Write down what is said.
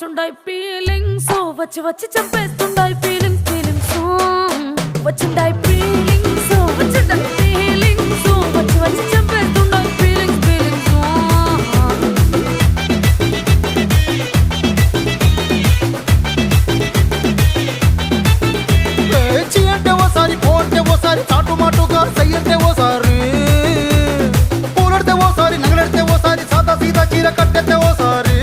వస్తుండాయి feelings వచ్చి వచ్చి చంపేస్తుండాయి feelings feelings వచ్చిండాయి feelings వచ్చిండాయి feelings వచ్చి వచ్చి చంపేస్తుండాయి ఫీలింగ్స్ ఫీలింగ్స్ చీ అంటే ఓసారి పో అంటే ఓసారి చాటు మాటుగా సై అంటే ఓసారి పూలడితే ఓసారి నగలడితే ఓసారి సాదా సీదా చీర కట్టెతే ఓసారి